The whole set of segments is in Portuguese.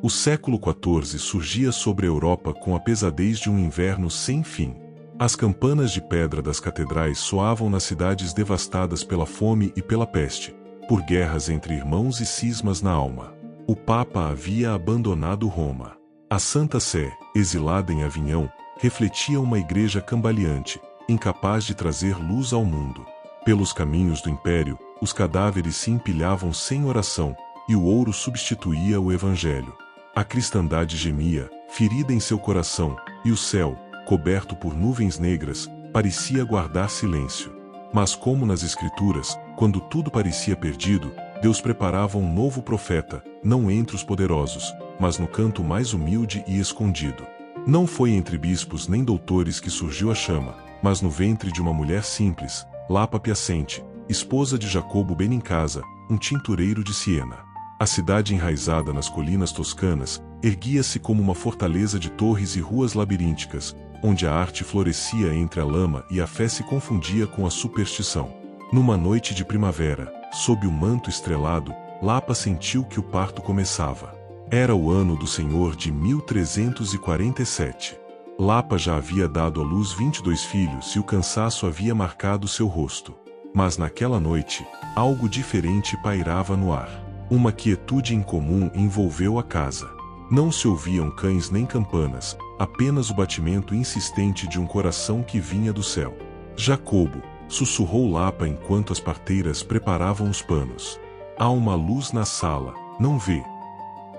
O século XIV surgia sobre a Europa com a pesadez de um inverno sem fim. As campanas de pedra das catedrais soavam nas cidades devastadas pela fome e pela peste, por guerras entre irmãos e cismas na alma. O Papa havia abandonado Roma. A Santa Sé, exilada em Avignon, refletia uma igreja cambaleante, incapaz de trazer luz ao mundo. Pelos caminhos do império, os cadáveres se empilhavam sem oração, e o ouro substituía o evangelho. A cristandade gemia, ferida em seu coração, e o céu, coberto por nuvens negras, parecia guardar silêncio. Mas como nas Escrituras, quando tudo parecia perdido, Deus preparava um novo profeta, não entre os poderosos, mas no canto mais humilde e escondido. Não foi entre bispos nem doutores que surgiu a chama, mas no ventre de uma mulher simples, Lapa Piacente, esposa de Jacobo Benincasa, um tintureiro de Siena. A cidade enraizada nas colinas toscanas, erguia-se como uma fortaleza de torres e ruas labirínticas, onde a arte florescia entre a lama e a fé se confundia com a superstição. Numa noite de primavera, sob o manto estrelado, Lapa sentiu que o parto começava. Era o ano do Senhor de 1347. Lapa já havia dado à luz 22 filhos e o cansaço havia marcado seu rosto. Mas naquela noite, algo diferente pairava no ar. Uma quietude incomum envolveu a casa. Não se ouviam cães nem campanas, apenas o batimento insistente de um coração que vinha do céu. Jacobo, sussurrou Lapa enquanto as parteiras preparavam os panos. Há uma luz na sala, não vê?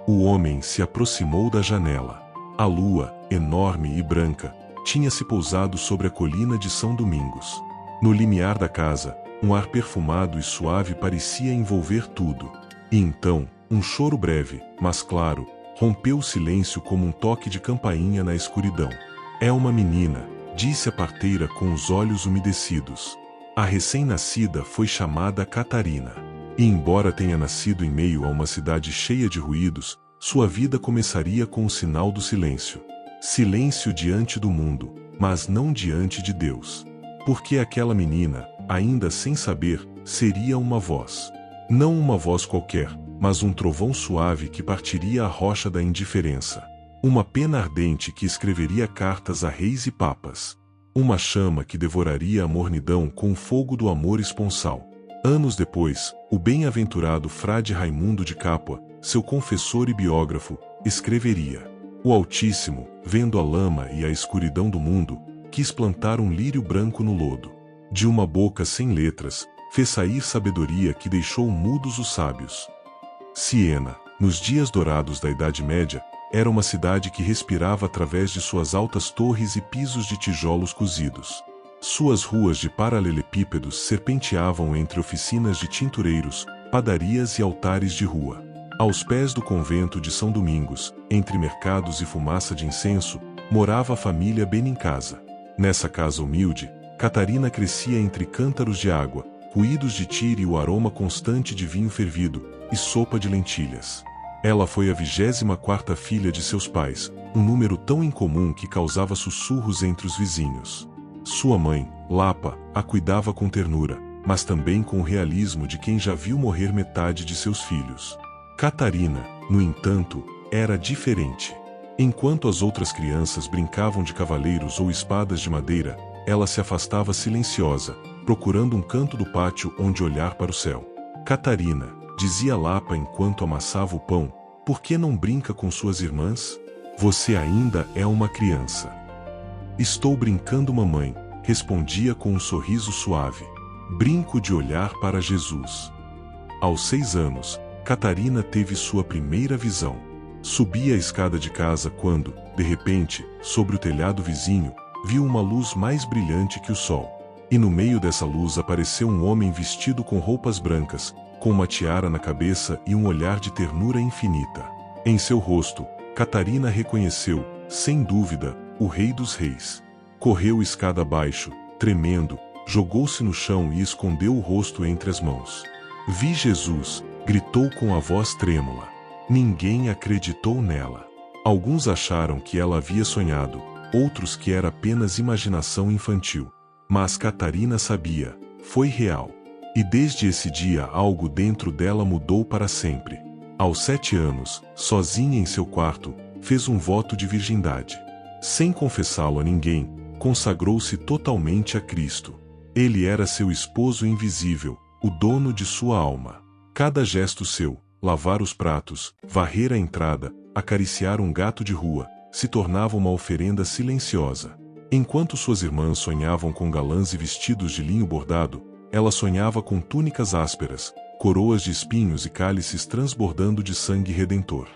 O homem se aproximou da janela. A lua, enorme e branca, tinha se pousado sobre a colina de São Domingos. No limiar da casa, um ar perfumado e suave parecia envolver tudo. E então, um choro breve, mas claro, rompeu o silêncio como um toque de campainha na escuridão. É uma menina, disse a parteira com os olhos umedecidos. A recém-nascida foi chamada Catarina. E embora tenha nascido em meio a uma cidade cheia de ruídos, sua vida começaria com o sinal do silêncio. Silêncio diante do mundo, mas não diante de Deus. Porque aquela menina, ainda sem saber, seria uma voz. Não uma voz qualquer, mas um trovão suave que partiria a rocha da indiferença. Uma pena ardente que escreveria cartas a reis e papas. Uma chama que devoraria a mornidão com o fogo do amor esponsal. Anos depois, o bem-aventurado frade Raimundo de Capua, seu confessor e biógrafo, escreveria: O Altíssimo, vendo a lama e a escuridão do mundo, quis plantar um lírio branco no lodo. De uma boca sem letras, fez sair sabedoria que deixou mudos os sábios. Siena, nos dias dourados da Idade Média, era uma cidade que respirava através de suas altas torres e pisos de tijolos cozidos. Suas ruas de paralelepípedos serpenteavam entre oficinas de tintureiros, padarias e altares de rua. Aos pés do convento de São Domingos, entre mercados e fumaça de incenso, morava a família Benincasa. Nessa casa humilde, Catarina crescia entre cântaros de água, ruídos de tiro e o aroma constante de vinho fervido, e sopa de lentilhas. Ela foi a 24ª filha de seus pais, um número tão incomum que causava sussurros entre os vizinhos. Sua mãe, Lapa, a cuidava com ternura, mas também com o realismo de quem já viu morrer metade de seus filhos. Catarina, no entanto, era diferente. Enquanto as outras crianças brincavam de cavaleiros ou espadas de madeira, ela se afastava silenciosa, procurando um canto do pátio onde olhar para o céu. Catarina, dizia Lapa enquanto amassava o pão, por que não brinca com suas irmãs? Você ainda é uma criança. Estou brincando, mamãe, respondia com um sorriso suave. Brinco de olhar para Jesus. Aos 6 anos, Catarina teve sua primeira visão. Subia a escada de casa quando, de repente, sobre o telhado vizinho, viu uma luz mais brilhante que o sol. E no meio dessa luz apareceu um homem vestido com roupas brancas, com uma tiara na cabeça e um olhar de ternura infinita. Em seu rosto, Catarina reconheceu, sem dúvida, o Rei dos Reis. Correu escada abaixo, tremendo, jogou-se no chão e escondeu o rosto entre as mãos. Vi Jesus, gritou com a voz trêmula. Ninguém acreditou nela. Alguns acharam que ela havia sonhado, outros que era apenas imaginação infantil. Mas Catarina sabia, foi real. E desde esse dia algo dentro dela mudou para sempre. Aos 7 anos, sozinha em seu quarto, fez um voto de virgindade. Sem confessá-lo a ninguém, consagrou-se totalmente a Cristo. Ele era seu esposo invisível, o dono de sua alma. Cada gesto seu, lavar os pratos, varrer a entrada, acariciar um gato de rua, se tornava uma oferenda silenciosa. Enquanto suas irmãs sonhavam com galãs e vestidos de linho bordado, ela sonhava com túnicas ásperas, coroas de espinhos e cálices transbordando de sangue redentor.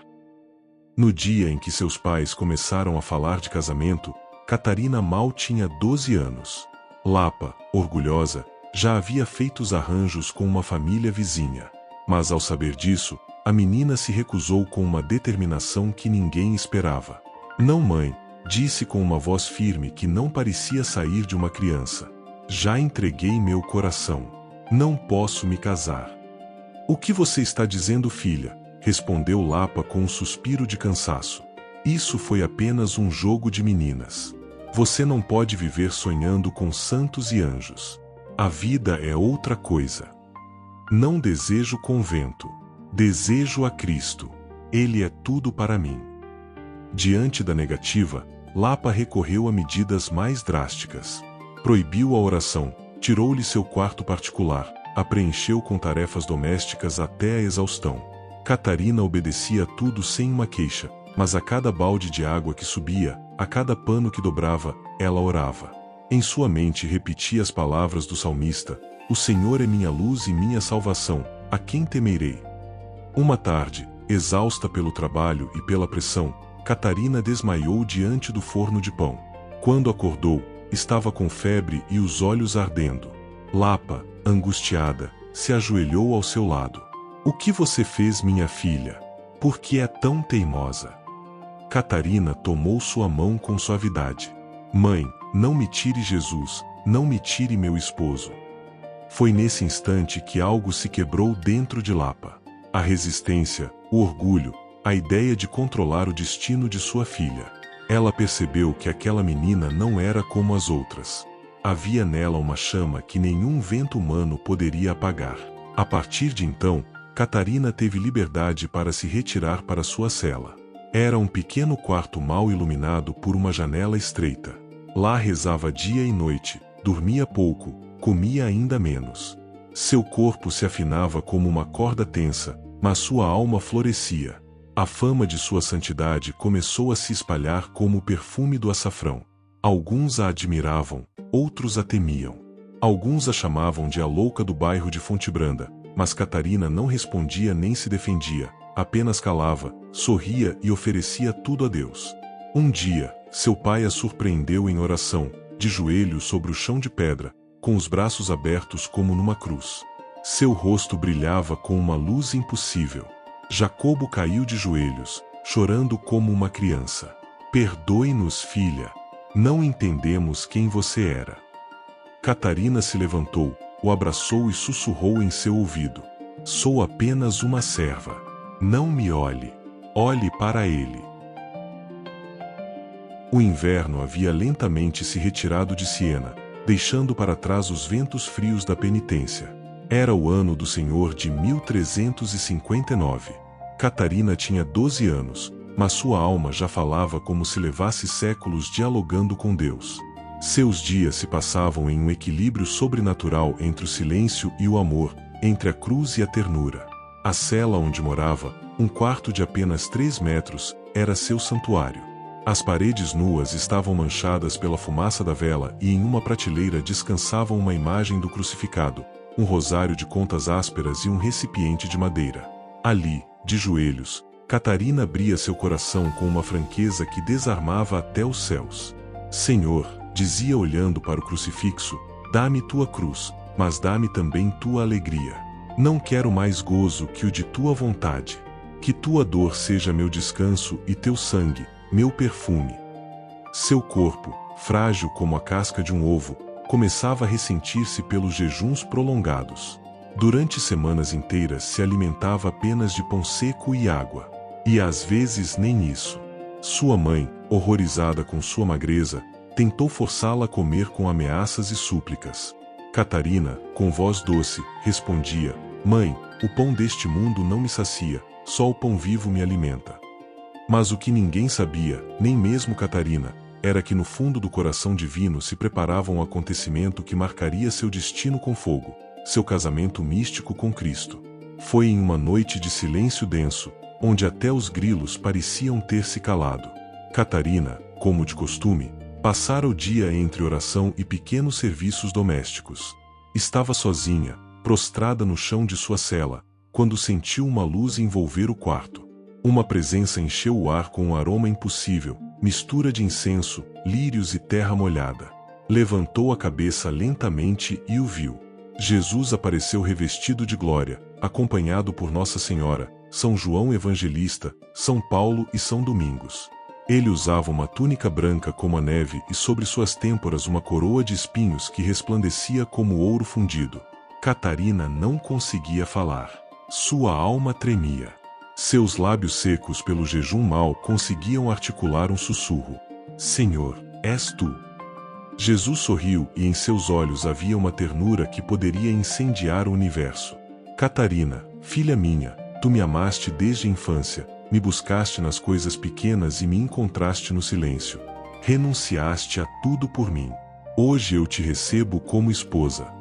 No dia em que seus pais começaram a falar de casamento, Catarina mal tinha 12 anos. Lapa, orgulhosa, já havia feito os arranjos com uma família vizinha. Mas ao saber disso, a menina se recusou com uma determinação que ninguém esperava. Não, mãe, disse com uma voz firme que não parecia sair de uma criança. Já entreguei meu coração. Não posso me casar. O que você está dizendo, filha? Respondeu Lapa com um suspiro de cansaço. Isso foi apenas um jogo de meninas. Você não pode viver sonhando com santos e anjos. A vida é outra coisa. Não desejo convento. Desejo a Cristo. Ele é tudo para mim. Diante da negativa, Lapa recorreu a medidas mais drásticas. Proibiu a oração, tirou-lhe seu quarto particular, a preencheu com tarefas domésticas até a exaustão. Catarina obedecia a tudo sem uma queixa, mas a cada balde de água que subia, a cada pano que dobrava, ela orava. Em sua mente repetia as palavras do salmista: O Senhor é minha luz e minha salvação, a quem temerei? Uma tarde, exausta pelo trabalho e pela pressão, Catarina desmaiou diante do forno de pão. Quando acordou, estava com febre e os olhos ardendo. Lapa, angustiada, se ajoelhou ao seu lado. O que você fez, minha filha? Por que é tão teimosa? Catarina tomou sua mão com suavidade. Mãe, não me tire Jesus, não me tire meu esposo. Foi nesse instante que algo se quebrou dentro de Lapa. A resistência, o orgulho, a ideia de controlar o destino de sua filha. Ela percebeu que aquela menina não era como as outras. Havia nela uma chama que nenhum vento humano poderia apagar. A partir de então, Catarina teve liberdade para se retirar para sua cela. Era um pequeno quarto mal iluminado por uma janela estreita. Lá rezava dia e noite, dormia pouco, comia ainda menos. Seu corpo se afinava como uma corda tensa, mas sua alma florescia. A fama de sua santidade começou a se espalhar como o perfume do açafrão. Alguns a admiravam, outros a temiam. Alguns a chamavam de a louca do bairro de Fonte Branda, mas Catarina não respondia nem se defendia, apenas calava, sorria e oferecia tudo a Deus. Um dia, seu pai a surpreendeu em oração, de joelhos sobre o chão de pedra, com os braços abertos como numa cruz. Seu rosto brilhava com uma luz impossível. Jacobo caiu de joelhos, chorando como uma criança. Perdoe-nos, filha. Não entendemos quem você era. Catarina se levantou, o abraçou e sussurrou em seu ouvido: Sou apenas uma serva. Não me olhe. Olhe para ele. O inverno havia lentamente se retirado de Siena, deixando para trás os ventos frios da penitência. Era o ano do Senhor de 1359. Catarina tinha 12 anos, mas sua alma já falava como se levasse séculos dialogando com Deus. Seus dias se passavam em um equilíbrio sobrenatural entre o silêncio e o amor, entre a cruz e a ternura. A cela onde morava, um quarto de apenas 3 metros, era seu santuário. As paredes nuas estavam manchadas pela fumaça da vela e em uma prateleira descansavam uma imagem do crucificado, um rosário de contas ásperas e um recipiente de madeira. Ali, de joelhos, Catarina abria seu coração com uma franqueza que desarmava até os céus. Senhor, dizia olhando para o crucifixo, dá-me tua cruz, mas dá-me também tua alegria. Não quero mais gozo que o de tua vontade. Que tua dor seja meu descanso e teu sangue, meu perfume. Seu corpo, frágil como a casca de um ovo, começava a ressentir-se pelos jejuns prolongados. Durante semanas inteiras se alimentava apenas de pão seco e água. E às vezes nem isso. Sua mãe, horrorizada com sua magreza, tentou forçá-la a comer com ameaças e súplicas. Catarina, com voz doce, respondia: Mãe, o pão deste mundo não me sacia, só o pão vivo me alimenta. Mas o que ninguém sabia, nem mesmo Catarina, era que no fundo do coração divino se preparava um acontecimento que marcaria seu destino com fogo, seu casamento místico com Cristo. Foi em uma noite de silêncio denso, onde até os grilos pareciam ter se calado. Catarina, como de costume, passara o dia entre oração e pequenos serviços domésticos. Estava sozinha, prostrada no chão de sua cela, quando sentiu uma luz envolver o quarto. Uma presença encheu o ar com um aroma impossível, mistura de incenso, lírios e terra molhada. Levantou a cabeça lentamente e o viu. Jesus apareceu revestido de glória, acompanhado por Nossa Senhora, São João Evangelista, São Paulo e São Domingos. Ele usava uma túnica branca como a neve e sobre suas têmporas uma coroa de espinhos que resplandecia como ouro fundido. Catarina não conseguia falar. Sua alma tremia. Seus lábios secos pelo jejum mal conseguiam articular um sussurro. Senhor, és tu. Jesus sorriu e em seus olhos havia uma ternura que poderia incendiar o universo. Catarina, filha minha, tu me amaste desde a infância, me buscaste nas coisas pequenas e me encontraste no silêncio. Renunciaste a tudo por mim. Hoje eu te recebo como esposa.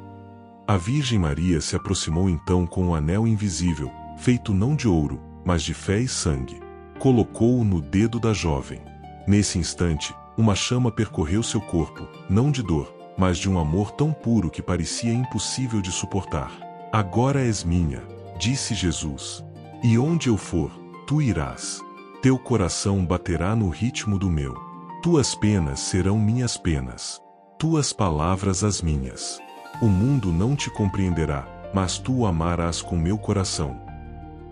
A Virgem Maria se aproximou então com um anel invisível, feito não de ouro, mas de fé e sangue. Colocou-o no dedo da jovem. Nesse instante, uma chama percorreu seu corpo, não de dor, mas de um amor tão puro que parecia impossível de suportar. Agora és minha, disse Jesus. E onde eu for, tu irás. Teu coração baterá no ritmo do meu. Tuas penas serão minhas penas. Tuas palavras as minhas. O mundo não te compreenderá, mas tu o amarás com meu coração.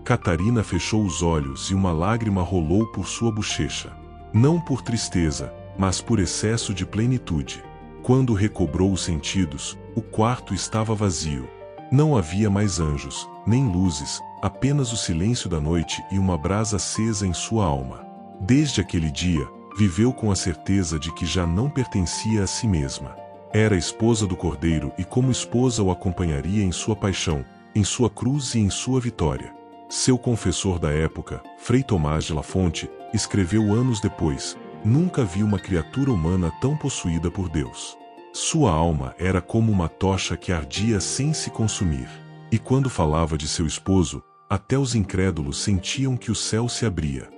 Catarina fechou os olhos e uma lágrima rolou por sua bochecha. Não por tristeza, mas por excesso de plenitude. Quando recobrou os sentidos, o quarto estava vazio. Não havia mais anjos, nem luzes, apenas o silêncio da noite e uma brasa acesa em sua alma. Desde aquele dia, viveu com a certeza de que já não pertencia a si mesma. Era esposa do Cordeiro e como esposa o acompanharia em sua paixão, em sua cruz e em sua vitória. Seu confessor da época, Frei Tomás de La Fonte, escreveu anos depois: nunca vi uma criatura humana tão possuída por Deus. Sua alma era como uma tocha que ardia sem se consumir. E quando falava de seu esposo, até os incrédulos sentiam que o céu se abria.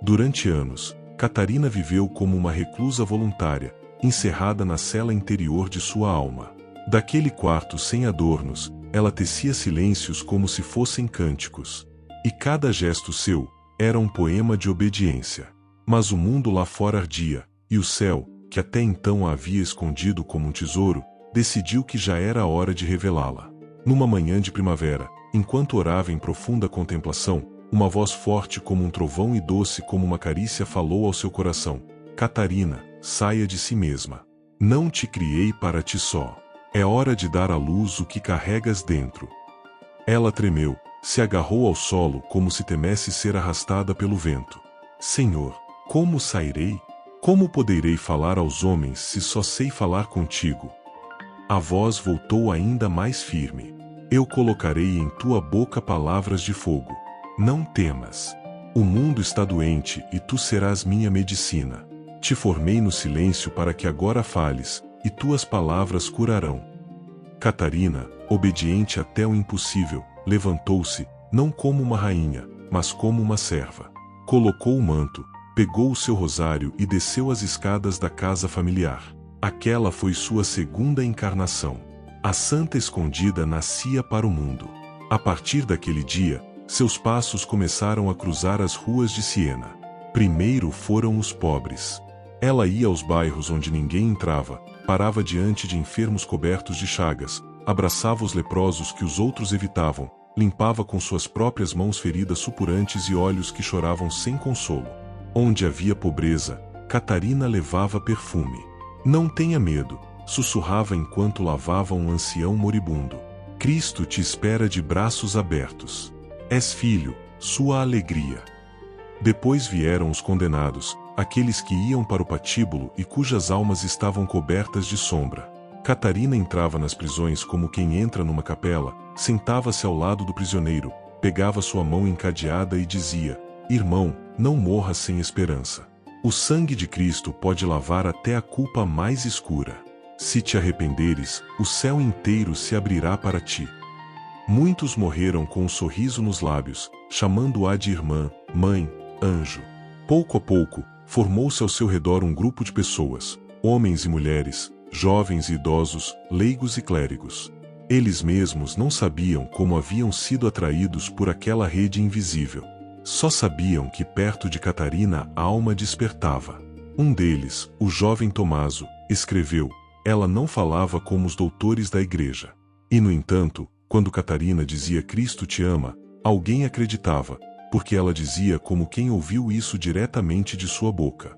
Durante anos, Catarina viveu como uma reclusa voluntária, encerrada na cela interior de sua alma. Daquele quarto sem adornos, ela tecia silêncios como se fossem cânticos. E cada gesto seu era um poema de obediência. Mas o mundo lá fora ardia, e o céu, que até então a havia escondido como um tesouro, decidiu que já era hora de revelá-la. Numa manhã de primavera, enquanto orava em profunda contemplação, uma voz forte como um trovão e doce como uma carícia falou ao seu coração: Catarina, saia de si mesma. Não te criei para ti só. É hora de dar à luz o que carregas dentro. Ela tremeu, se agarrou ao solo como se temesse ser arrastada pelo vento. Senhor, como sairei? Como poderei falar aos homens se só sei falar contigo? A voz voltou ainda mais firme. Eu colocarei em tua boca palavras de fogo. Não temas. O mundo está doente e tu serás minha medicina. Te formei no silêncio para que agora fales, e tuas palavras curarão. Catarina, obediente até o impossível, levantou-se, não como uma rainha, mas como uma serva. Colocou o manto, pegou o seu rosário e desceu as escadas da casa familiar. Aquela foi sua segunda encarnação. A santa escondida nascia para o mundo. A partir daquele dia, seus passos começaram a cruzar as ruas de Siena. Primeiro foram os pobres. Ela ia aos bairros onde ninguém entrava, parava diante de enfermos cobertos de chagas, abraçava os leprosos que os outros evitavam, limpava com suas próprias mãos feridas supurantes e olhos que choravam sem consolo. Onde havia pobreza, Catarina levava perfume. Não tenha medo, sussurrava enquanto lavava um ancião moribundo. Cristo te espera de braços abertos. És filho, sua alegria. Depois vieram os condenados, aqueles que iam para o patíbulo e cujas almas estavam cobertas de sombra. Catarina entrava nas prisões como quem entra numa capela, sentava-se ao lado do prisioneiro, pegava sua mão encadeada e dizia: irmão, não morra sem esperança. O sangue de Cristo pode lavar até a culpa mais escura. Se te arrependeres, o céu inteiro se abrirá para ti. Muitos morreram com um sorriso nos lábios, chamando-a de irmã, mãe, anjo. Pouco a pouco, formou-se ao seu redor um grupo de pessoas, homens e mulheres, jovens e idosos, leigos e clérigos. Eles mesmos não sabiam como haviam sido atraídos por aquela rede invisível. Só sabiam que perto de Catarina a alma despertava. Um deles, o jovem Tomaso, escreveu: ela não falava como os doutores da igreja. E no entanto, quando Catarina dizia Cristo te ama, alguém acreditava, porque ela dizia como quem ouviu isso diretamente de sua boca.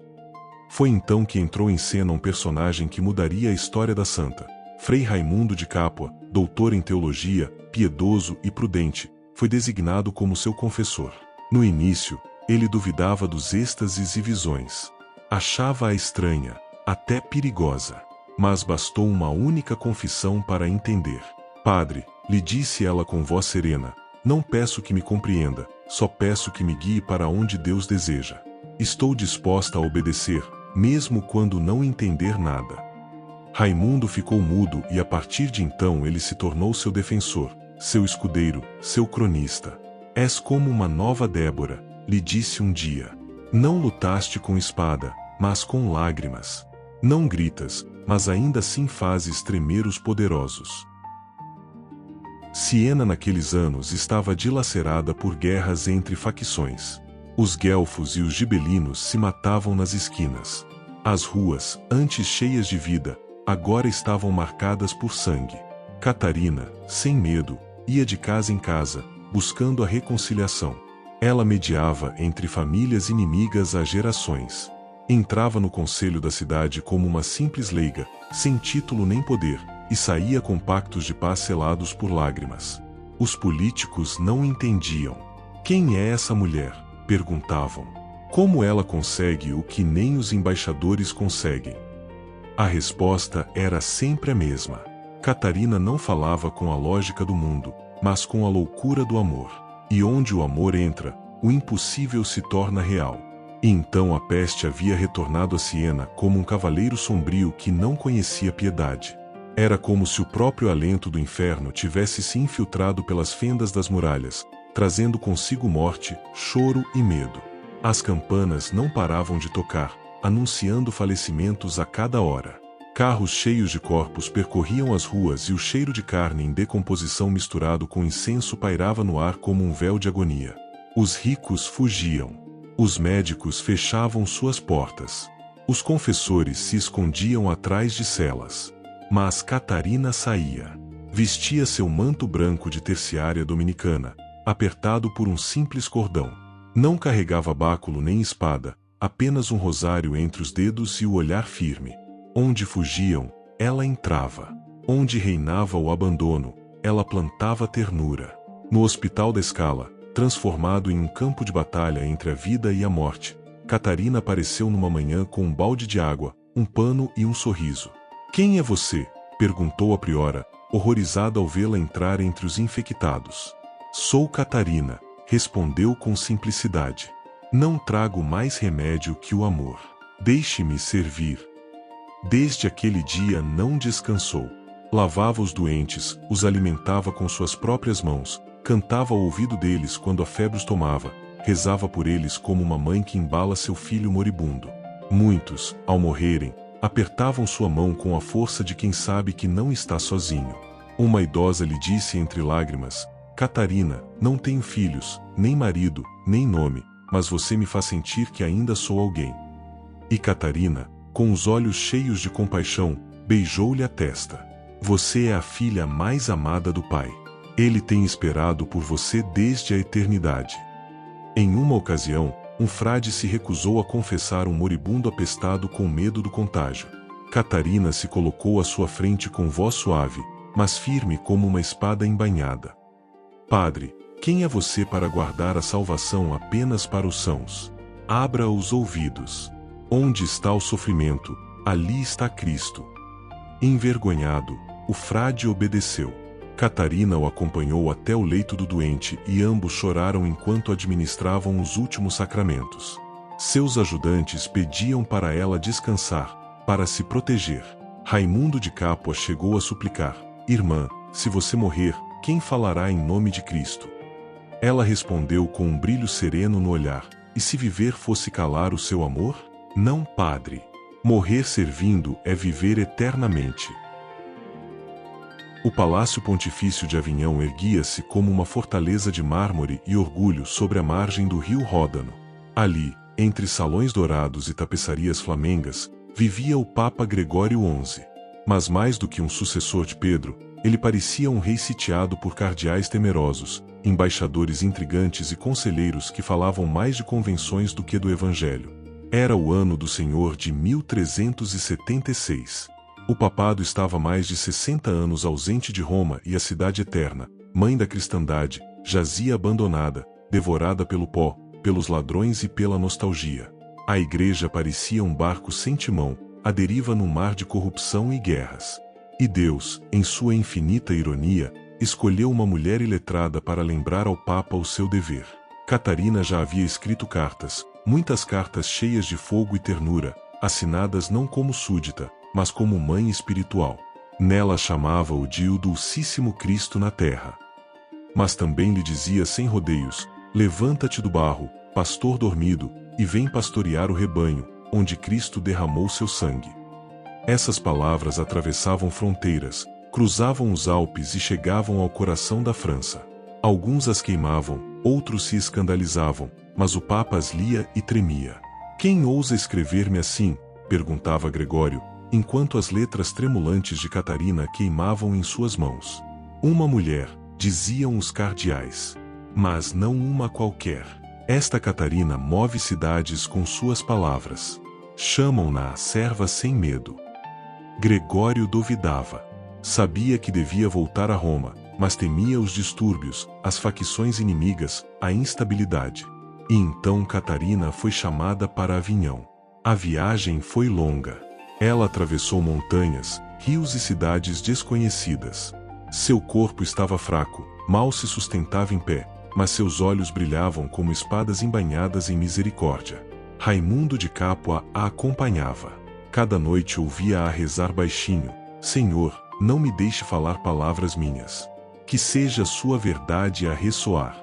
Foi então que entrou em cena um personagem que mudaria a história da santa. Frei Raimundo de Capua, doutor em teologia, piedoso e prudente, foi designado como seu confessor. No início, ele duvidava dos êxtases e visões. Achava-a estranha, até perigosa. Mas bastou uma única confissão para entender. Padre, lhe disse ela com voz serena, não peço que me compreenda, só peço que me guie para onde Deus deseja. Estou disposta a obedecer, mesmo quando não entender nada. Raimundo ficou mudo e a partir de então ele se tornou seu defensor, seu escudeiro, seu cronista. És como uma nova Débora, lhe disse um dia. Não lutaste com espada, mas com lágrimas. Não gritas, mas ainda assim fazes tremer os poderosos. Siena naqueles anos estava dilacerada por guerras entre facções. Os guelfos e os gibelinos se matavam nas esquinas. As ruas, antes cheias de vida, agora estavam marcadas por sangue. Catarina, sem medo, ia de casa em casa, buscando a reconciliação. Ela mediava entre famílias inimigas há gerações. Entrava no conselho da cidade como uma simples leiga, sem título nem poder, e saía com pactos de paz selados por lágrimas. Os políticos não entendiam. Quem é essa mulher? Perguntavam. Como ela consegue o que nem os embaixadores conseguem? A resposta era sempre a mesma. Catarina não falava com a lógica do mundo, mas com a loucura do amor. E onde o amor entra, o impossível se torna real. E então a peste havia retornado a Siena como um cavaleiro sombrio que não conhecia piedade. Era como se o próprio alento do inferno tivesse se infiltrado pelas fendas das muralhas, trazendo consigo morte, choro e medo. As campanas não paravam de tocar, anunciando falecimentos a cada hora. Carros cheios de corpos percorriam as ruas e o cheiro de carne em decomposição misturado com incenso pairava no ar como um véu de agonia. Os ricos fugiam. Os médicos fechavam suas portas. Os confessores se escondiam atrás de celas. Mas Catarina saía. Vestia seu manto branco de terciária dominicana, apertado por um simples cordão. Não carregava báculo nem espada, apenas um rosário entre os dedos e o olhar firme. Onde fugiam, ela entrava. Onde reinava o abandono, ela plantava ternura. No Hospital da Scala, transformado em um campo de batalha entre a vida e a morte, Catarina apareceu numa manhã com um balde de água, um pano e um sorriso. Quem é você? Perguntou a priora, horrorizada ao vê-la entrar entre os infectados. Sou Catarina, respondeu com simplicidade. Não trago mais remédio que o amor. Deixe-me servir. Desde aquele dia não descansou. Lavava os doentes, os alimentava com suas próprias mãos, cantava ao ouvido deles quando a febre os tomava, rezava por eles como uma mãe que embala seu filho moribundo. Muitos, ao morrerem, apertavam sua mão com a força de quem sabe que não está sozinho. Uma idosa lhe disse entre lágrimas: Catarina, não tenho filhos, nem marido, nem nome, mas você me faz sentir que ainda sou alguém. E Catarina, com os olhos cheios de compaixão, beijou-lhe a testa. Você é a filha mais amada do Pai. Ele tem esperado por você desde a eternidade. Em uma ocasião, um frade se recusou a confessar um moribundo apestado com medo do contágio. Catarina se colocou à sua frente com voz suave, mas firme como uma espada embainhada. Padre, quem é você para guardar a salvação apenas para os sãos? Abra os ouvidos. Onde está o sofrimento, ali está Cristo. Envergonhado, o frade obedeceu. Catarina o acompanhou até o leito do doente e ambos choraram enquanto administravam os últimos sacramentos. Seus ajudantes pediam para ela descansar, para se proteger. Raimundo de Capua chegou a suplicar: "Irmã, se você morrer, quem falará em nome de Cristo?" Ela respondeu com um brilho sereno no olhar: "E se viver fosse calar o seu amor? Não, padre. Morrer servindo é viver eternamente." O Palácio Pontifício de Avignon erguia-se como uma fortaleza de mármore e orgulho sobre a margem do rio Ródano. Ali, entre salões dourados e tapeçarias flamengas, vivia o Papa Gregório XI. Mas mais do que um sucessor de Pedro, ele parecia um rei sitiado por cardeais temerosos, embaixadores intrigantes e conselheiros que falavam mais de convenções do que do Evangelho. Era o ano do Senhor de 1376. O papado estava há mais de 60 anos ausente de Roma e a cidade eterna, mãe da cristandade, jazia abandonada, devorada pelo pó, pelos ladrões e pela nostalgia. A igreja parecia um barco sem timão, à deriva no mar de corrupção e guerras. E Deus, em sua infinita ironia, escolheu uma mulher iletrada para lembrar ao Papa o seu dever. Catarina já havia escrito cartas, muitas cartas cheias de fogo e ternura, assinadas não como súdita, mas como mãe espiritual. Nela chamava-o de o Dulcíssimo Cristo na terra. Mas também lhe dizia sem rodeios: "Levanta-te do barro, pastor dormido, e vem pastorear o rebanho, onde Cristo derramou seu sangue." Essas palavras atravessavam fronteiras, cruzavam os Alpes e chegavam ao coração da França. Alguns as queimavam, outros se escandalizavam, mas o Papa as lia e tremia. "Quem ousa escrever-me assim?" perguntava Gregório, enquanto as letras tremulantes de Catarina queimavam em suas mãos. "Uma mulher", diziam os cardeais. "Mas não uma qualquer. Esta Catarina move cidades com suas palavras. Chamam-na a serva sem medo." Gregório duvidava. Sabia que devia voltar a Roma, mas temia os distúrbios, as facções inimigas, a instabilidade. E então Catarina foi chamada para Avignon. A viagem foi longa. Ela atravessou montanhas, rios e cidades desconhecidas. Seu corpo estava fraco, mal se sustentava em pé, mas seus olhos brilhavam como espadas embainhadas em misericórdia. Raimundo de Capua a acompanhava. Cada noite ouvia-a rezar baixinho: "Senhor, não me deixe falar palavras minhas. Que seja sua verdade a ressoar."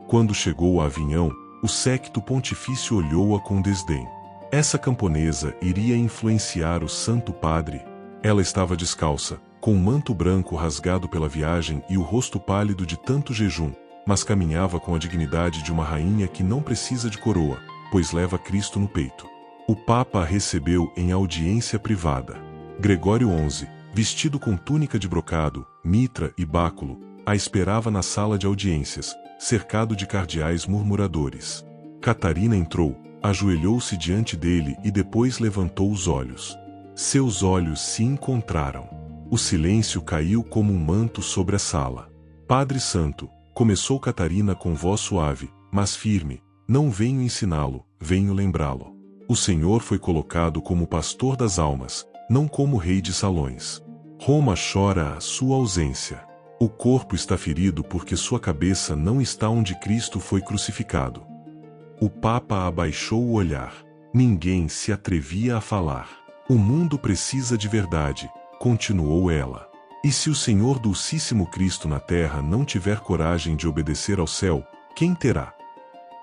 Quando chegou a Avignon, o séquito pontifício olhou-a com desdém. Essa camponesa iria influenciar o Santo Padre? Ela estava descalça, com um manto branco rasgado pela viagem e o rosto pálido de tanto jejum, mas caminhava com a dignidade de uma rainha que não precisa de coroa, pois leva Cristo no peito. O Papa a recebeu em audiência privada. Gregório XI, vestido com túnica de brocado, mitra e báculo, a esperava na sala de audiências, cercado de cardeais murmuradores. Catarina entrou, ajoelhou-se diante dele e depois levantou os olhos. Seus olhos se encontraram. O silêncio caiu como um manto sobre a sala. "Padre Santo", começou Catarina com voz suave, mas firme, "não venho ensiná-lo, venho lembrá-lo. O Senhor foi colocado como pastor das almas, não como rei de salões. Roma chora a sua ausência. O corpo está ferido porque sua cabeça não está onde Cristo foi crucificado." O Papa abaixou o olhar. Ninguém se atrevia a falar. "O mundo precisa de verdade", continuou ela. "E se o Senhor Dulcíssimo Cristo na terra não tiver coragem de obedecer ao céu, quem terá?"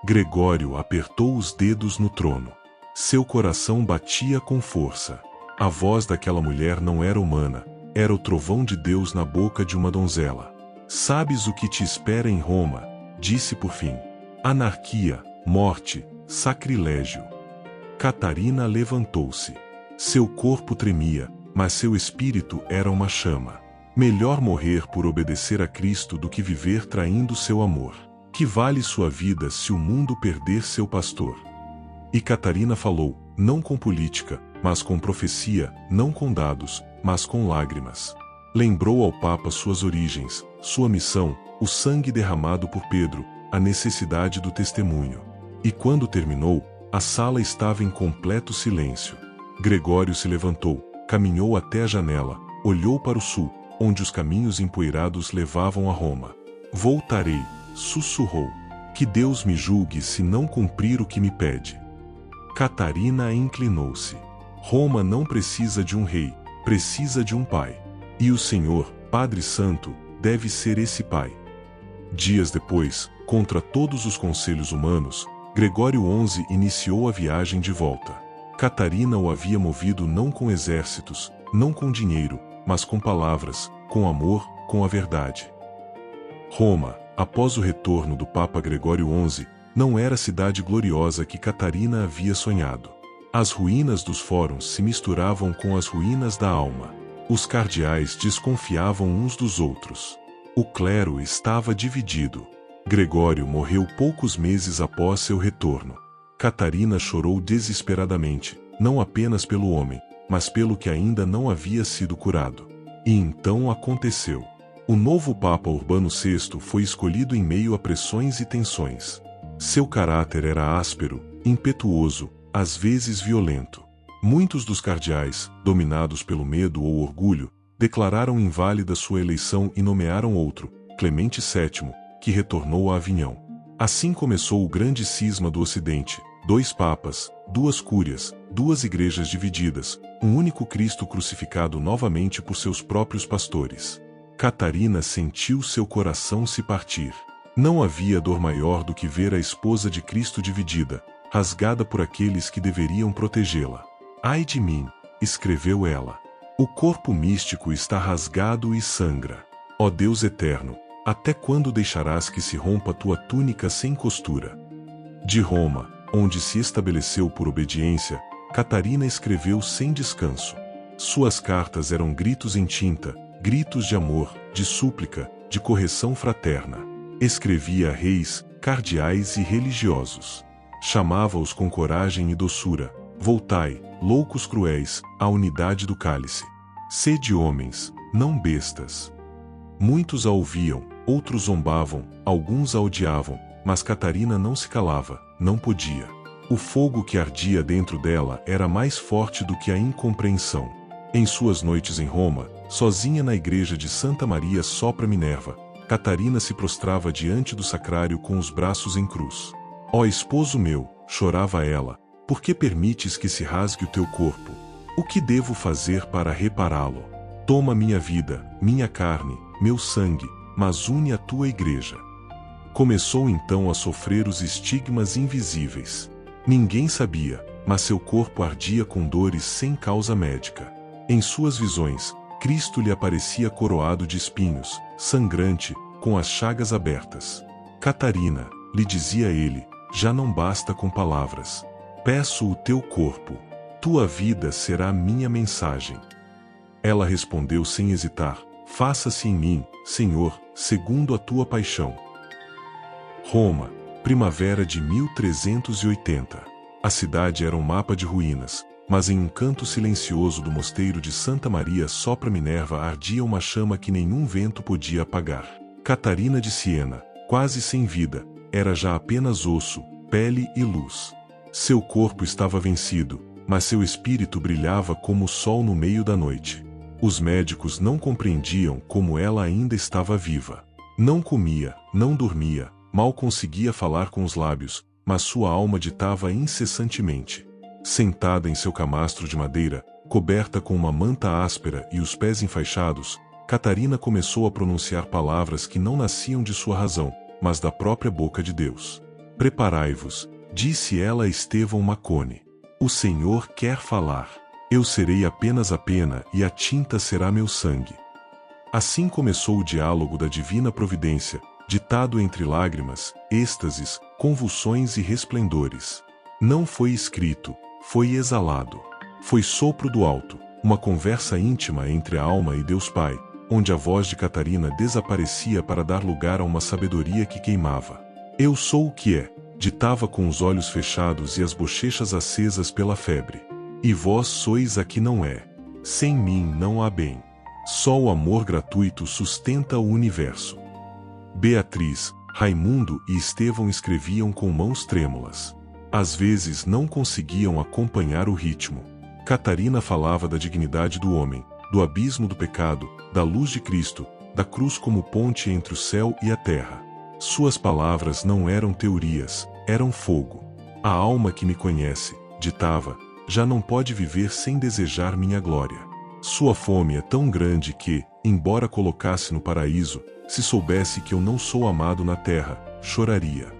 Gregório apertou os dedos no trono. Seu coração batia com força. A voz daquela mulher não era humana, era o trovão de Deus na boca de uma donzela. "Sabes o que te espera em Roma?", disse por fim. "Anarquia, morte, sacrilégio." Catarina levantou-se. Seu corpo tremia, mas seu espírito era uma chama. Melhor morrer por obedecer a Cristo do que viver traindo seu amor. Que vale sua vida se o mundo perder seu pastor? E Catarina falou, não com política, mas com profecia, não com dados, mas com lágrimas. Lembrou ao Papa suas origens, sua missão, o sangue derramado por Pedro, a necessidade do testemunho. E quando terminou, a sala estava em completo silêncio. Gregório se levantou, caminhou até a janela, olhou para o sul, onde os caminhos empoeirados levavam a Roma. Voltarei, sussurrou. Que Deus me julgue se não cumprir o que me pede. Catarina inclinou-se. Roma não precisa de um rei, precisa de um pai. E o Senhor, Padre Santo, deve ser esse pai. Dias depois, contra todos os conselhos humanos, Gregório XI iniciou a viagem de volta. Catarina o havia movido não com exércitos, não com dinheiro, mas com palavras, com amor, com a verdade. Roma, após o retorno do Papa Gregório XI, não era a cidade gloriosa que Catarina havia sonhado. As ruínas dos fóruns se misturavam com as ruínas da alma. Os cardeais desconfiavam uns dos outros. O clero estava dividido. Gregório morreu poucos meses após seu retorno. Catarina chorou desesperadamente, não apenas pelo homem, mas pelo que ainda não havia sido curado. E então aconteceu. O novo Papa Urbano VI foi escolhido em meio a pressões e tensões. Seu caráter era áspero, impetuoso, às vezes violento. Muitos dos cardeais, dominados pelo medo ou orgulho, declararam inválida sua eleição e nomearam outro, Clemente VII, que retornou a Avignão. Assim começou o grande cisma do Ocidente: 2 papas, 2 cúrias, 2 igrejas divididas, um único Cristo crucificado novamente por seus próprios pastores. Catarina sentiu seu coração se partir. Não havia dor maior do que ver a esposa de Cristo dividida, rasgada por aqueles que deveriam protegê-la. Ai de mim, escreveu ela. O corpo místico está rasgado e sangra. Ó Deus eterno, até quando deixarás que se rompa tua túnica sem costura? De Roma, onde se estabeleceu por obediência, Catarina escreveu sem descanso. Suas cartas eram gritos em tinta, gritos de amor, de súplica, de correção fraterna. Escrevia a reis, cardeais e religiosos. Chamava-os com coragem e doçura: voltai, loucos cruéis, à unidade do cálice. Sede homens, não bestas. Muitos a ouviam, outros zombavam, alguns a odiavam, mas Catarina não se calava, não podia. O fogo que ardia dentro dela era mais forte do que a incompreensão. Em suas noites em Roma, sozinha na igreja de Santa Maria sopra Minerva, Catarina se prostrava diante do sacrário com os braços em cruz. Ó esposo meu, chorava ela, por que permites que se rasgue o teu corpo? O que devo fazer para repará-lo? Toma minha vida, minha carne, meu sangue, mas une a tua igreja. Começou então a sofrer os estigmas invisíveis. Ninguém sabia, mas seu corpo ardia com dores sem causa médica. Em suas visões, Cristo lhe aparecia coroado de espinhos, sangrante, com as chagas abertas. Catarina, lhe dizia ele, já não basta com palavras. Peço o teu corpo. Tua vida será minha mensagem. Ela respondeu sem hesitar: faça-se em mim, Senhor, segundo a tua paixão. Roma, primavera de 1380. A cidade era um mapa de ruínas, mas em um canto silencioso do mosteiro de Santa Maria sopra Minerva ardia uma chama que nenhum vento podia apagar. Catarina de Siena, quase sem vida, era já apenas osso, pele e luz. Seu corpo estava vencido, mas seu espírito brilhava como o sol no meio da noite. Os médicos não compreendiam como ela ainda estava viva. Não comia, não dormia, mal conseguia falar com os lábios, mas sua alma ditava incessantemente. Sentada em seu camastro de madeira, coberta com uma manta áspera e os pés enfaixados, Catarina começou a pronunciar palavras que não nasciam de sua razão, mas da própria boca de Deus. Preparai-vos, disse ela a Estevão Macone. O Senhor quer falar. Eu serei apenas a pena e a tinta será meu sangue. Assim começou o diálogo da divina providência, ditado entre lágrimas, êxtases, convulsões e resplendores. Não foi escrito, foi exalado. Foi sopro do alto, uma conversa íntima entre a alma e Deus Pai, onde a voz de Catarina desaparecia para dar lugar a uma sabedoria que queimava. Eu sou o que é, ditava com os olhos fechados e as bochechas acesas pela febre. E vós sois a que não é. Sem mim não há bem. Só o amor gratuito sustenta o universo. Beatriz, Raimundo e Estevão escreviam com mãos trêmulas. Às vezes não conseguiam acompanhar o ritmo. Catarina falava da dignidade do homem, do abismo do pecado, da luz de Cristo, da cruz como ponte entre o céu e a terra. Suas palavras não eram teorias, eram fogo. A alma que me conhece, ditava, já não pode viver sem desejar minha glória. Sua fome é tão grande que, embora colocasse no paraíso, se soubesse que eu não sou amado na terra, choraria.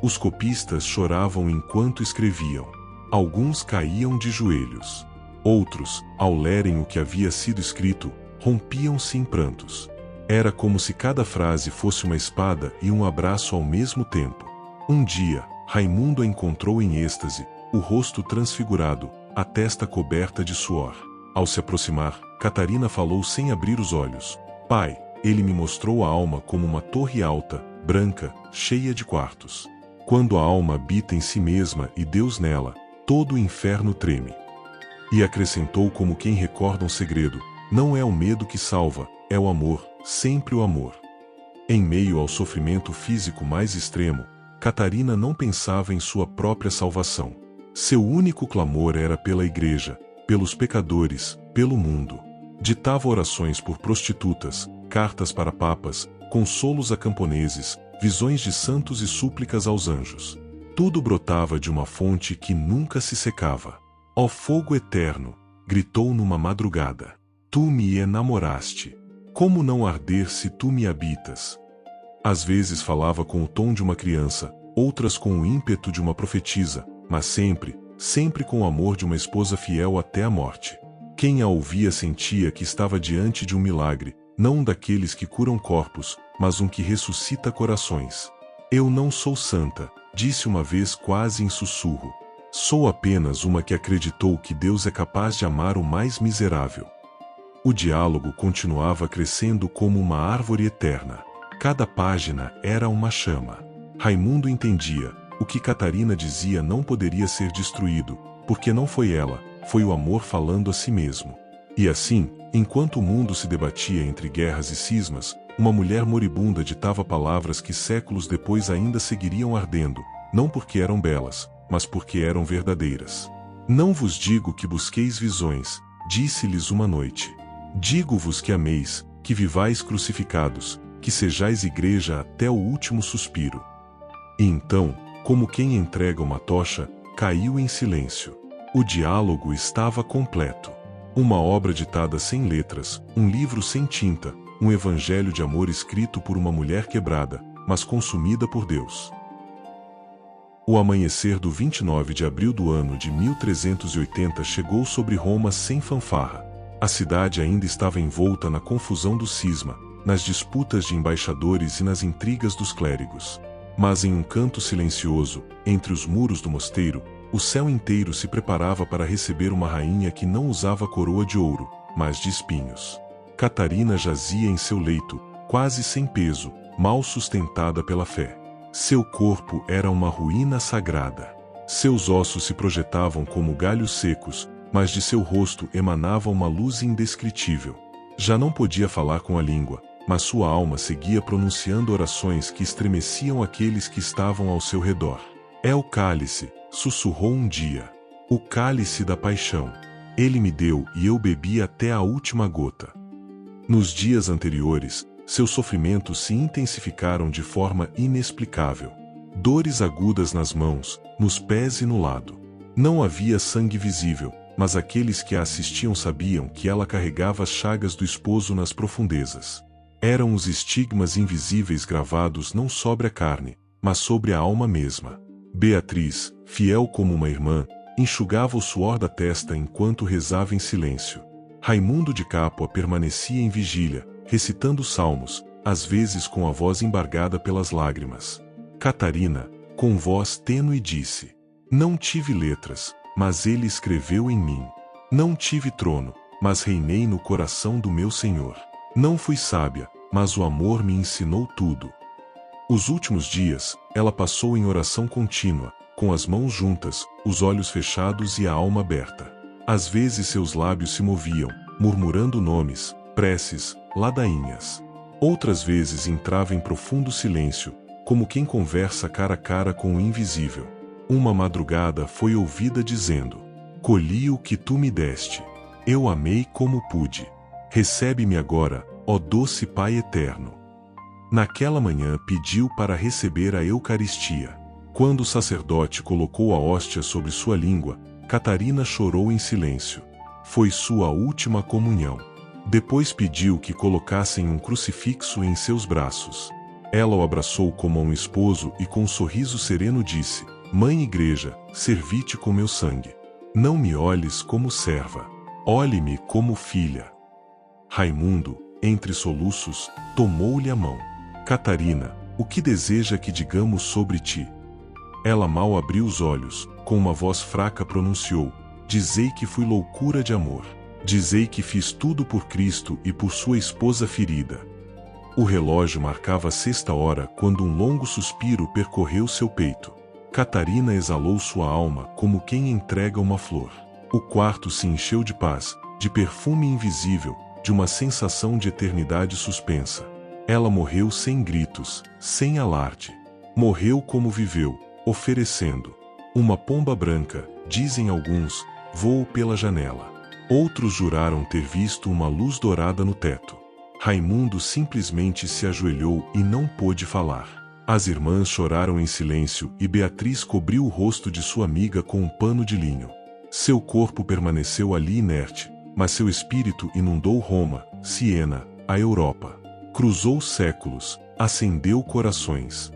Os copistas choravam enquanto escreviam. Alguns caíam de joelhos. Outros, ao lerem o que havia sido escrito, rompiam-se em prantos. Era como se cada frase fosse uma espada e um abraço ao mesmo tempo. Um dia, Raimundo a encontrou em êxtase, o rosto transfigurado, a testa coberta de suor. Ao se aproximar, Catarina falou sem abrir os olhos. Pai, ele me mostrou a alma como uma torre alta, branca, cheia de quartos. Quando a alma habita em si mesma e Deus nela, todo o inferno treme. E acrescentou como quem recorda um segredo, não é o medo que salva, é o amor, sempre o amor. Em meio ao sofrimento físico mais extremo, Catarina não pensava em sua própria salvação. Seu único clamor era pela igreja, pelos pecadores, pelo mundo. Ditava orações por prostitutas, cartas para papas, consolos a camponeses, visões de santos e súplicas aos anjos. Tudo brotava de uma fonte que nunca se secava. Ó fogo eterno, gritou numa madrugada, tu me enamoraste. Como não arder se tu me habitas? Às vezes falava com o tom de uma criança, outras com o ímpeto de uma profetisa, mas sempre, sempre com o amor de uma esposa fiel até a morte. Quem a ouvia sentia que estava diante de um milagre, não um daqueles que curam corpos, mas um que ressuscita corações. Eu não sou santa, disse uma vez quase em sussurro. Sou apenas uma que acreditou que Deus é capaz de amar o mais miserável. O diálogo continuava crescendo como uma árvore eterna. Cada página era uma chama. Raimundo entendia, o que Catarina dizia não poderia ser destruído, porque não foi ela, foi o amor falando a si mesmo. E assim, enquanto o mundo se debatia entre guerras e cismas, uma mulher moribunda ditava palavras que séculos depois ainda seguiriam ardendo, não porque eram belas, mas porque eram verdadeiras. Não vos digo que busqueis visões, disse-lhes uma noite. Digo-vos que ameis, que vivais crucificados, que sejais igreja até o último suspiro. E então, como quem entrega uma tocha, caiu em silêncio. O diálogo estava completo. Uma obra ditada sem letras, um livro sem tinta, um evangelho de amor escrito por uma mulher quebrada, mas consumida por Deus. O amanhecer do 29 de abril do ano de 1380 chegou sobre Roma sem fanfarra. A cidade ainda estava envolta na confusão do cisma, nas disputas de embaixadores e nas intrigas dos clérigos. Mas em um canto silencioso, entre os muros do mosteiro, o céu inteiro se preparava para receber uma rainha que não usava coroa de ouro, mas de espinhos. Catarina jazia em seu leito, quase sem peso, mal sustentada pela fé. Seu corpo era uma ruína sagrada. Seus ossos se projetavam como galhos secos, mas de seu rosto emanava uma luz indescritível. Já não podia falar com a língua, mas sua alma seguia pronunciando orações que estremeciam aqueles que estavam ao seu redor. É o cálice, sussurrou um dia. O cálice da paixão. Ele me deu e eu bebi até a última gota. Nos dias anteriores, seus sofrimentos se intensificaram de forma inexplicável. Dores agudas nas mãos, nos pés e no lado. Não havia sangue visível, mas aqueles que a assistiam sabiam que ela carregava as chagas do esposo nas profundezas. Eram os estigmas invisíveis gravados não sobre a carne, mas sobre a alma mesma. Beatriz, fiel como uma irmã, enxugava o suor da testa enquanto rezava em silêncio. Raimundo de Capua permanecia em vigília, recitando salmos, às vezes com a voz embargada pelas lágrimas. Catarina, com voz tênue disse: Não tive letras, mas ele escreveu em mim. Não tive trono, mas reinei no coração do meu Senhor. Não fui sábia, mas o amor me ensinou tudo. Os últimos dias, ela passou em oração contínua, com as mãos juntas, os olhos fechados e a alma aberta. Às vezes seus lábios se moviam, murmurando nomes, preces, ladainhas. Outras vezes entrava em profundo silêncio, como quem conversa cara a cara com o invisível. Uma madrugada foi ouvida dizendo: Colhi o que tu me deste. Eu amei como pude. Recebe-me agora, ó doce Pai eterno. Naquela manhã pediu para receber a Eucaristia. Quando o sacerdote colocou a hóstia sobre sua língua, Catarina chorou em silêncio. Foi sua última comunhão. Depois pediu que colocassem um crucifixo em seus braços. Ela o abraçou como a um esposo e com um sorriso sereno disse: Mãe Igreja, servi-te com meu sangue. Não me olhes como serva. Olhe-me como filha. Raimundo, entre soluços, tomou-lhe a mão. Catarina, o que deseja que digamos sobre ti? Ela mal abriu os olhos, com uma voz fraca pronunciou: Dizei que fui loucura de amor. Dizei que fiz tudo por Cristo e por sua esposa ferida. O relógio marcava a 6ª quando um longo suspiro percorreu seu peito. Catarina exalou sua alma como quem entrega uma flor. O quarto se encheu de paz, de perfume invisível, de uma sensação de eternidade suspensa. Ela morreu sem gritos, sem alarde. Morreu como viveu, oferecendo. Uma pomba branca, dizem alguns, voou pela janela. Outros juraram ter visto uma luz dourada no teto. Raimundo simplesmente se ajoelhou e não pôde falar. As irmãs choraram em silêncio e Beatriz cobriu o rosto de sua amiga com um pano de linho. Seu corpo permaneceu ali inerte, mas seu espírito inundou Roma, Siena, a Europa. Cruzou séculos, acendeu corações.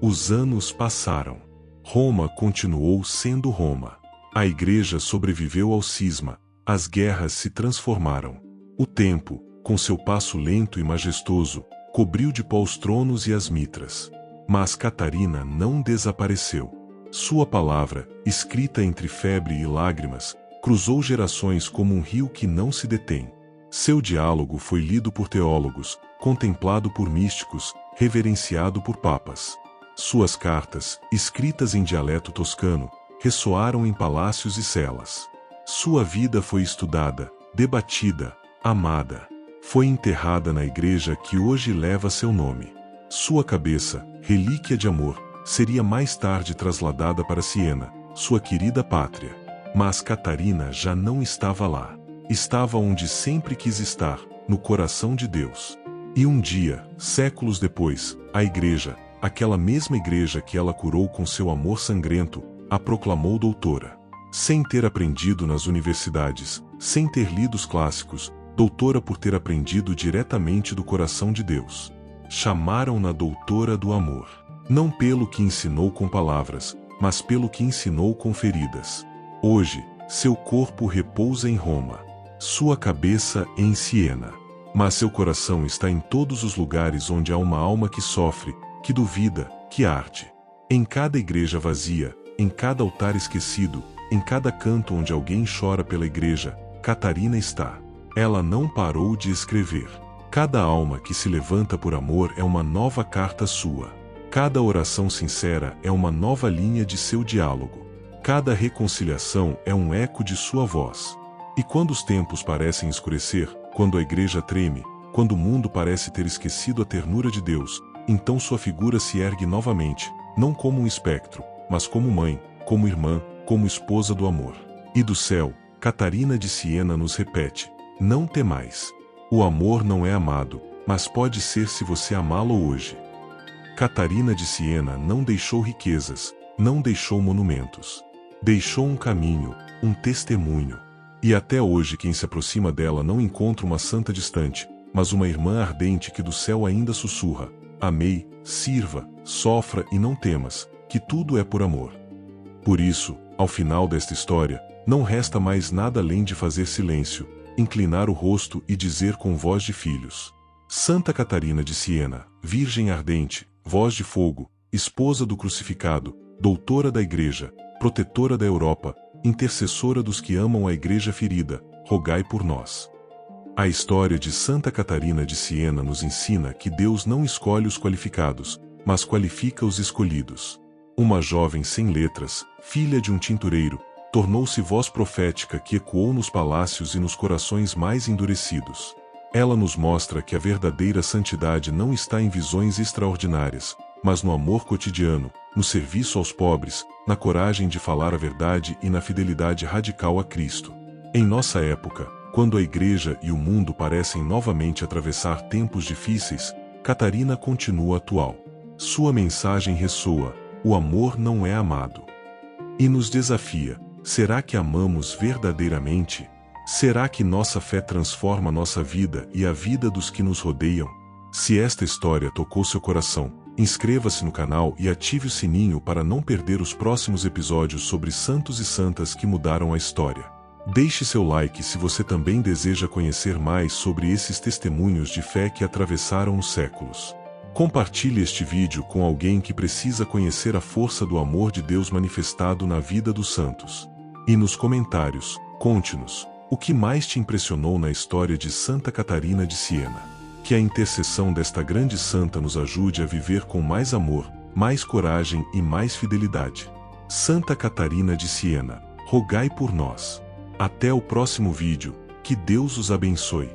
Os anos passaram. Roma continuou sendo Roma. A Igreja sobreviveu ao cisma, as guerras se transformaram. O tempo, com seu passo lento e majestoso, cobriu de pó os tronos e as mitras. Mas Catarina não desapareceu. Sua palavra, escrita entre febre e lágrimas, cruzou gerações como um rio que não se detém. Seu diálogo foi lido por teólogos, contemplado por místicos, reverenciado por papas. Suas cartas, escritas em dialeto toscano, ressoaram em palácios e celas. Sua vida foi estudada, debatida, amada. Foi enterrada na igreja que hoje leva seu nome. Sua cabeça, relíquia de amor, seria mais tarde trasladada para Siena, sua querida pátria. Mas Catarina já não estava lá. Estava onde sempre quis estar, no coração de Deus. E um dia, séculos depois, a igreja, aquela mesma igreja que ela curou com seu amor sangrento, a proclamou doutora. Sem ter aprendido nas universidades, sem ter lido os clássicos, doutora por ter aprendido diretamente do coração de Deus. Chamaram-na doutora do amor. Não pelo que ensinou com palavras, mas pelo que ensinou com feridas. Hoje, seu corpo repousa em Roma. Sua cabeça em Siena. Mas seu coração está em todos os lugares onde há uma alma que sofre, que duvida, que arde. Em cada igreja vazia, em cada altar esquecido, em cada canto onde alguém chora pela igreja, Catarina está. Ela não parou de escrever. Cada alma que se levanta por amor é uma nova carta sua. Cada oração sincera é uma nova linha de seu diálogo. Cada reconciliação é um eco de sua voz. E quando os tempos parecem escurecer, quando a igreja treme, quando o mundo parece ter esquecido a ternura de Deus, então sua figura se ergue novamente, não como um espectro, mas como mãe, como irmã, como esposa do amor. E do céu, Catarina de Siena nos repete: não temais. O amor não é amado, mas pode ser se você amá-lo hoje. Catarina de Siena não deixou riquezas, não deixou monumentos. Deixou um caminho, um testemunho. E até hoje quem se aproxima dela não encontra uma santa distante, mas uma irmã ardente que do céu ainda sussurra: amei, sirva, sofra e não temas, que tudo é por amor. Por isso, ao final desta história, não resta mais nada além de fazer silêncio, inclinar o rosto e dizer com voz de filhos: Santa Catarina de Siena, Virgem ardente, voz de fogo, esposa do crucificado, doutora da Igreja, protetora da Europa, intercessora dos que amam a Igreja ferida, rogai por nós. A história de Santa Catarina de Siena nos ensina que Deus não escolhe os qualificados, mas qualifica os escolhidos. Uma jovem sem letras, filha de um tintureiro, tornou-se voz profética que ecoou nos palácios e nos corações mais endurecidos. Ela nos mostra que a verdadeira santidade não está em visões extraordinárias, mas no amor cotidiano, no serviço aos pobres, na coragem de falar a verdade e na fidelidade radical a Cristo. Em nossa época, Quando a Igreja e o mundo parecem novamente atravessar tempos difíceis, Catarina continua atual. Sua mensagem ressoa: o amor não é amado. E nos desafia: será que amamos verdadeiramente? Será que nossa fé transforma nossa vida e a vida dos que nos rodeiam? Se esta história tocou seu coração, inscreva-se no canal e ative o sininho para não perder os próximos episódios sobre santos e santas que mudaram a história. Deixe seu like se você também deseja conhecer mais sobre esses testemunhos de fé que atravessaram os séculos. Compartilhe este vídeo com alguém que precisa conhecer a força do amor de Deus manifestado na vida dos santos. E nos comentários, conte-nos o que mais te impressionou na história de Santa Catarina de Siena. Que a intercessão desta grande santa nos ajude a viver com mais amor, mais coragem e mais fidelidade. Santa Catarina de Siena, rogai por nós. Até o próximo vídeo, que Deus os abençoe.